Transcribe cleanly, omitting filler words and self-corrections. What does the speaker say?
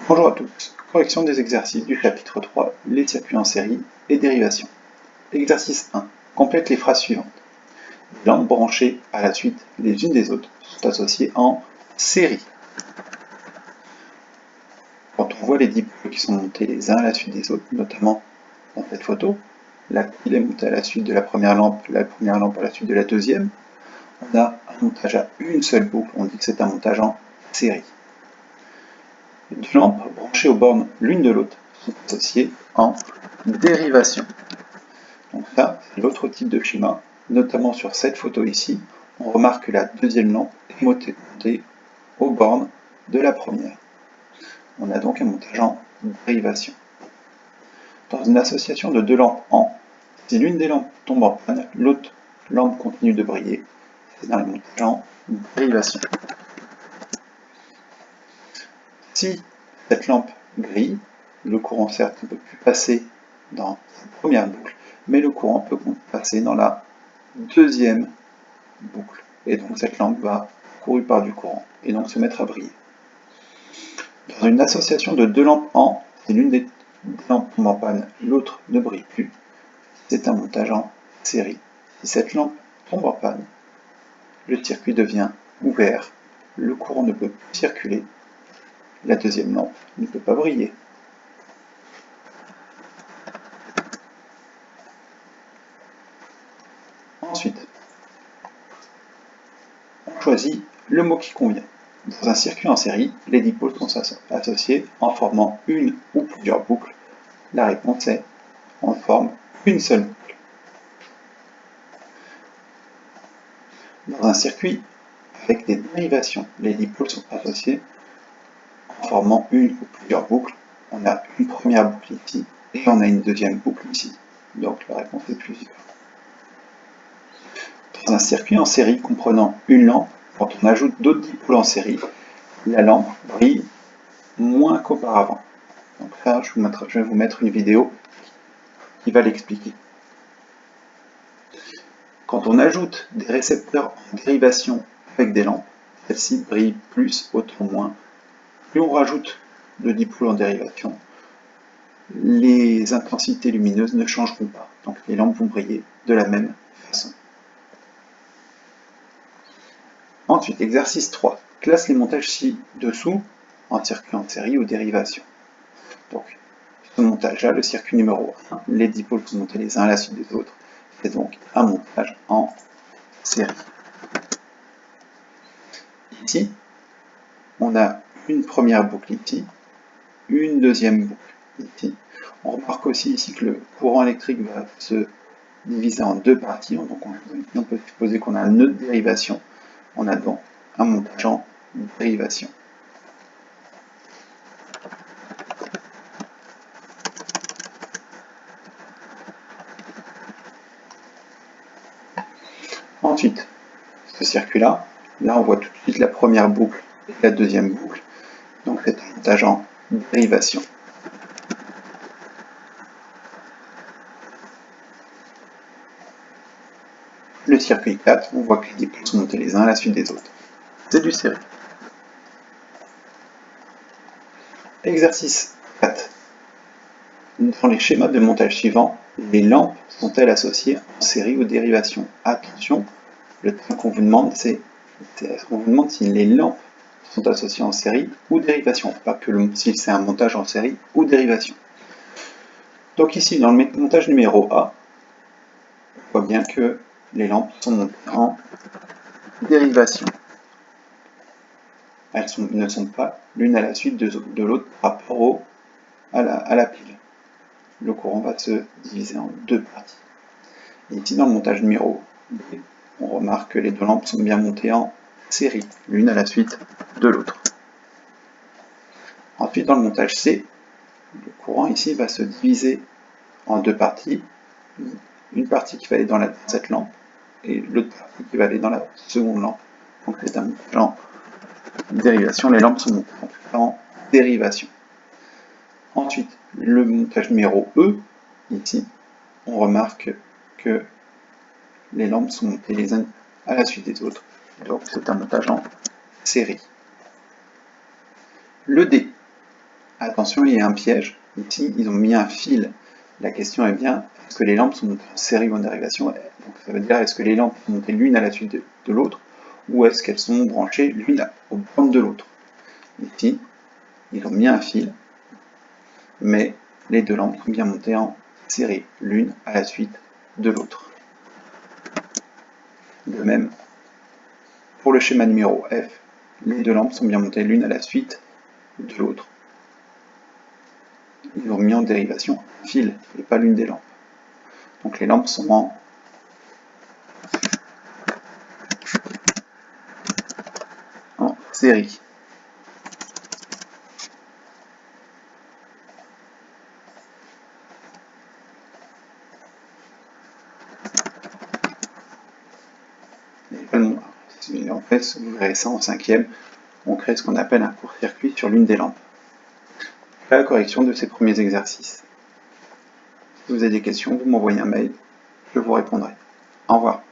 Bonjour à tous, correction des exercices du chapitre 3, les circuits en série et dérivation. Exercice 1. Complète les phrases suivantes. Les lampes branchées à la suite les unes des autres sont associées en série. Quand on voit les dipôles qui sont montés les uns à la suite des autres, notamment dans cette photo, la pile est montée à la suite de la première lampe à la suite de la deuxième, on a un montage à une seule boucle, on dit que c'est un montage en série. Les deux lampes branchées aux bornes l'une de l'autre sont associées en dérivation. Donc ça, c'est l'autre type de schéma, notamment sur cette photo ici, on remarque que la deuxième lampe est montée aux bornes de la première. On a donc un montage en dérivation. Dans une association de deux lampes en, si l'une des lampes tombe en panne, l'autre lampe continue de briller. C'est dans le montage en dérivation. Si cette lampe grille, le courant certes ne peut plus passer dans la première boucle, mais le courant peut passer dans la deuxième boucle. Et donc cette lampe va courir par du courant et donc se mettre à briller. Dans une association de deux lampes en, si l'une des lampes tombe en panne, l'autre ne brille plus, c'est un montage en série. Si cette lampe tombe en panne, le circuit devient ouvert, le courant ne peut plus circuler, la deuxième lampe ne peut pas briller. Ensuite, on choisit le mot qui convient. Dans un circuit en série, les dipôles sont associés en formant une ou plusieurs boucles. La réponse est on forme une seule boucle. Dans un circuit avec des dérivations, les dipôles sont associés en formant une ou plusieurs boucles. On a une première boucle ici et on a une deuxième boucle ici. Donc la réponse est plusieurs. Dans un circuit en série comprenant une lampe, quand on ajoute d'autres dipôles en série, la lampe brille moins qu'auparavant. Donc ça, je vais vous mettre une vidéo qui va l'expliquer. Quand on ajoute des récepteurs en dérivation avec des lampes, celles-ci brillent plus, autrement moins. Plus on rajoute de dipôles en dérivation, les intensités lumineuses ne changeront pas. Donc les lampes vont briller de la même façon. Ensuite, exercice 3. Classe les montages ci-dessous en circuit en série ou dérivation. Donc, ce montage-là, le circuit numéro 1, les dipôles sont montés les uns à la suite des autres. C'est donc un montage en série. Ici, on a une première boucle ici, une deuxième boucle ici. On remarque aussi ici que le courant électrique va se diviser en deux parties. Donc on peut supposer qu'on a un nœud de dérivation. On a donc un montage en dérivation. Ensuite, ce circuit-là, là on voit tout de suite la première boucle et la deuxième boucle. Donc c'est un montage en dérivation. Le circuit 4, on voit que les dipôles sont montés les uns à la suite des autres. C'est du série. Exercice 4. Dans les schémas de montage suivants, les lampes sont-elles associées en série ou dérivation? Attention, le terme qu'on vous demande, c'est on vous demande si les lampes sont associées en série ou dérivation, pas que si c'est un montage en série ou dérivation. Donc ici, dans le montage numéro A, on voit bien que les lampes sont montées en dérivation. Elles ne sont pas l'une à la suite de l'autre par rapport à la pile. Le courant va se diviser en deux parties. Et ici, dans le montage numéro B, on remarque que les deux lampes sont bien montées en série, l'une à la suite de l'autre. Ensuite, dans le montage C, le courant ici va se diviser en deux parties. Une partie qui va aller dans cette lampe et l'autre partie qui va aller dans la seconde lampe. Donc c'est un montage en dérivation. Les lampes sont montées en dérivation. Ensuite, le montage numéro E, ici, on remarque que les lampes sont montées les unes à la suite des autres. Donc c'est un montage en série. Le D. attention, il y a un piège. Ici, ils ont mis un fil. La question est bien, est-ce que les lampes sont montées en série ou en dérivation? Donc ça veut dire, est-ce que les lampes sont montées l'une à la suite de l'autre, ou est-ce qu'elles sont branchées l'une aux bornes de l'autre? Ici, ils ont mis un fil, mais les deux lampes sont bien montées en série, l'une à la suite de l'autre. De même, pour le schéma numéro F, les deux lampes sont bien montées l'une à la suite de l'autre. Ils ont mis en dérivation un fil et pas l'une des lampes. Donc les lampes sont en série. Et en fait, vous verrez ça en cinquième, on crée ce qu'on appelle un court-circuit sur l'une des lampes. La correction de ces premiers exercices. Si vous avez des questions, vous m'envoyez un mail, je vous répondrai. Au revoir.